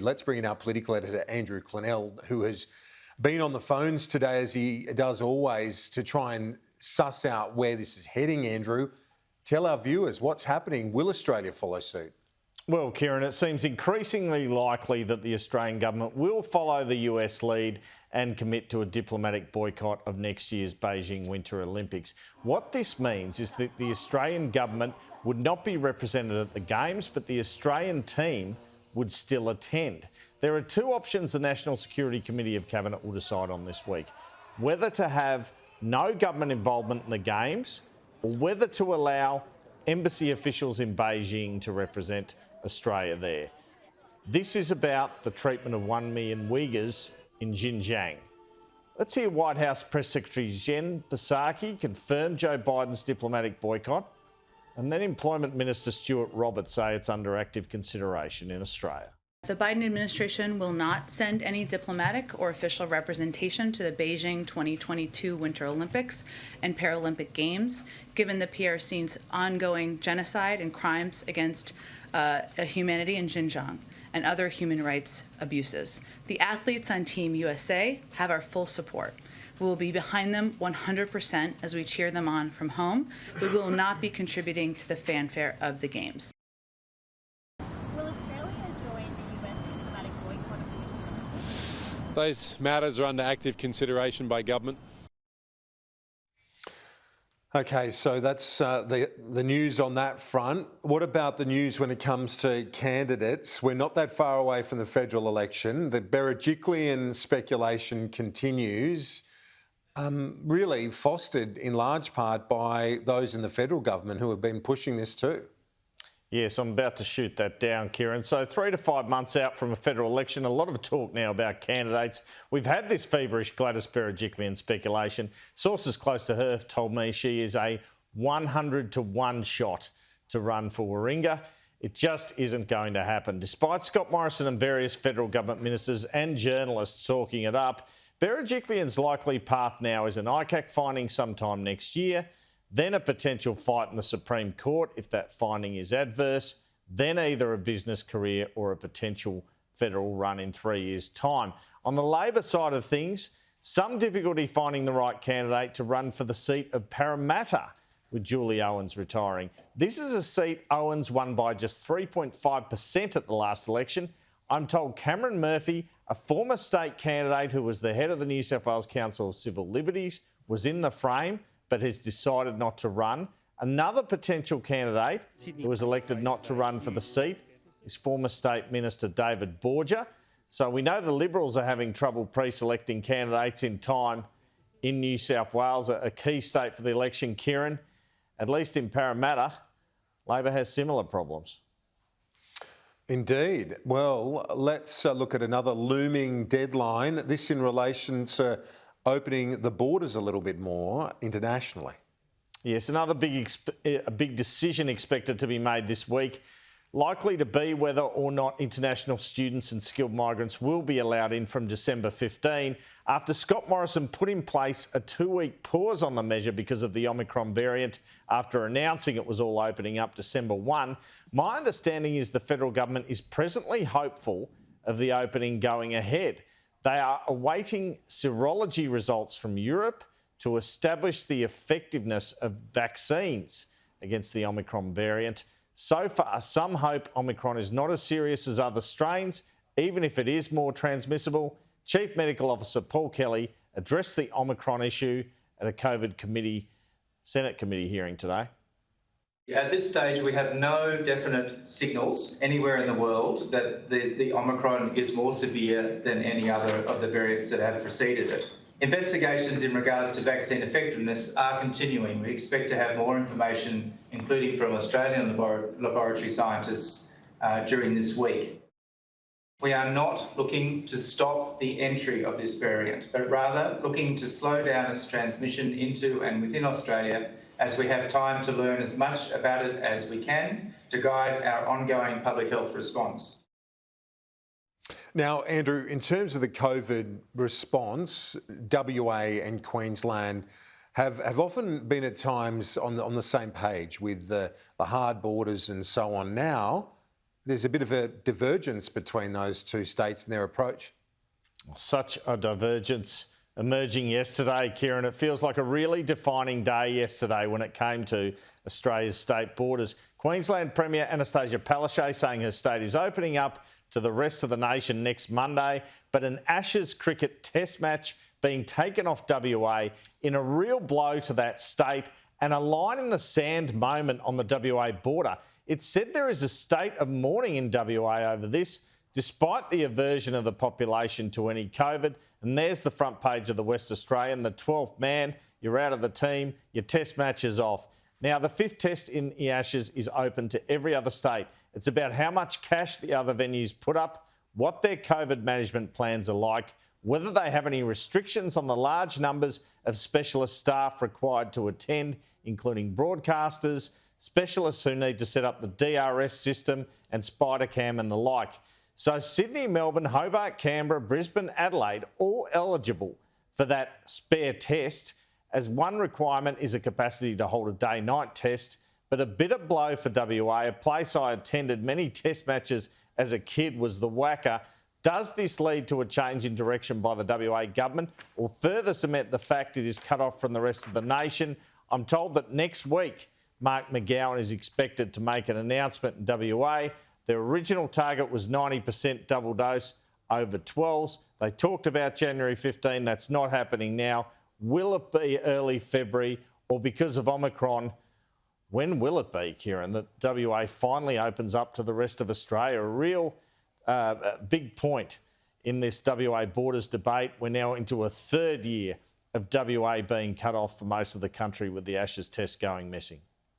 Let's bring in our political editor, Andrew Clennell, who has been on the phones today, as he does always, to try and suss out where this is heading. Andrew, tell our viewers what's happening. Will Australia follow suit? Well, Kieran, it seems increasingly likely that the Australian government will follow the US lead and commit to a diplomatic boycott of next year's Beijing Winter Olympics. What this means is that the Australian government would not be represented at the Games, but the Australian team would still attend. There are two options the National Security Committee of Cabinet will decide on this week: whether to have no government involvement in the Games or whether to allow embassy officials in Beijing to represent Australia there. This is about the treatment of 1 million Uighurs in Xinjiang. Let's hear White House Press Secretary Jen Psaki confirm Joe Biden's diplomatic boycott, and then Employment Minister Stuart Robert say it's under active consideration in Australia. The Biden administration will not send any diplomatic or official representation to the Beijing 2022 Winter Olympics and Paralympic Games, given the PRC's ongoing genocide and crimes against humanity in Xinjiang and other human rights abuses. The athletes on Team USA have our full support. We will be behind them 100% as we cheer them on from home, but we will not be contributing to the fanfare of the Games. Will Australia join the US diplomatic boycott of the Games? Those matters are under active consideration by government. Okay, so that's the news on that front. What about the news when it comes to candidates? We're not that far away from the federal election. The Berejiklian speculation continues, really fostered in large part by those in the federal government who have been pushing this too. Yes, I'm about to shoot that down, Kieran. So 3 to 5 months out from a federal election, a lot of talk now about candidates. We've had this feverish Gladys Berejiklian speculation. Sources close to her have told me she is a 100-to-1 shot to run for Warringah. It just isn't going to happen. Despite Scott Morrison and various federal government ministers and journalists talking it up, Berejiklian's likely path now is an ICAC finding sometime next year, then a potential fight in the Supreme Court if that finding is adverse, then either a business career or a potential federal run in 3 years' time. On the Labor side of things, some difficulty finding the right candidate to run for the seat of Parramatta, with Julie Owens retiring. This is a seat Owens won by just 3.5% at the last election. I'm told Cameron Murphy, a former state candidate who was the head of the New South Wales Council of Civil Liberties, was in the frame but has decided not to run. Another potential candidate who was elected not to run for the seat is former State Minister David Borger. So we know the Liberals are having trouble pre-selecting candidates in time in New South Wales, a key state for the election, Kieran. At least in Parramatta, Labor has similar problems. Indeed. Well, let's look at another looming deadline. This in relation to opening the borders a little bit more internationally. Yes, another big decision expected to be made this week, likely to be whether or not international students and skilled migrants will be allowed in from December 15, after Scott Morrison put in place a 2-week pause on the measure because of the Omicron variant after announcing it was all opening up December 1. My understanding is the federal government is presently hopeful of the opening going ahead. They are awaiting serology results from Europe to establish the effectiveness of vaccines against the Omicron variant. So far, some hope Omicron is not as serious as other strains, even if it is more transmissible. Chief Medical Officer Paul Kelly addressed the Omicron issue at a COVID Senate committee hearing today. At this stage, we have no definite signals anywhere in the world that the Omicron is more severe than any other of the variants that have preceded it. Investigations in regards to vaccine effectiveness are continuing. We expect to have more information, including from Australian laboratory scientists, during this week. We are not looking to stop the entry of this variant, but rather looking to slow down its transmission into and within Australia, as we have time to learn as much about it as we can to guide our ongoing public health response. Now, Andrew, in terms of the COVID response, WA and Queensland have often been at times on the same page with the hard borders and so on. Now, there's a bit of a divergence between those two states and their approach. Such a divergence emerging yesterday, Kieran. It feels like a really defining day yesterday when it came to Australia's state borders. Queensland Premier Anastasia Palaszczuk saying her state is opening up to the rest of the nation next Monday, but an Ashes cricket test match being taken off WA in a real blow to that state and a line in the sand moment on the WA border. It said there is a state of mourning in WA over this, despite the aversion of the population to any COVID. And there's the front page of the West Australian, the 12th man, you're out of the team, your test match is off. Now, the 5th test in the Ashes is open to every other state. It's about how much cash the other venues put up, what their COVID management plans are like, whether they have any restrictions on the large numbers of specialist staff required to attend, including broadcasters, specialists who need to set up the DRS system and Spidercam and the like. So Sydney, Melbourne, Hobart, Canberra, Brisbane, Adelaide, all eligible for that spare test, as one requirement is a capacity to hold a day-night test. But a bitter blow for WA, a place I attended many test matches as a kid, was the Wacker. Does this lead to a change in direction by the WA government or further cement the fact it is cut off from the rest of the nation? I'm told that next week, Mark McGowan is expected to make an announcement in WA. Their original target was 90% double dose over 12s. They talked about January 15. That's not happening now. Will it be early February, or because of Omicron, when will it be, Kieran, that WA finally opens up to the rest of Australia? A real big point in this WA borders debate. We're now into a third year of WA being cut off for most of the country with the Ashes test going missing.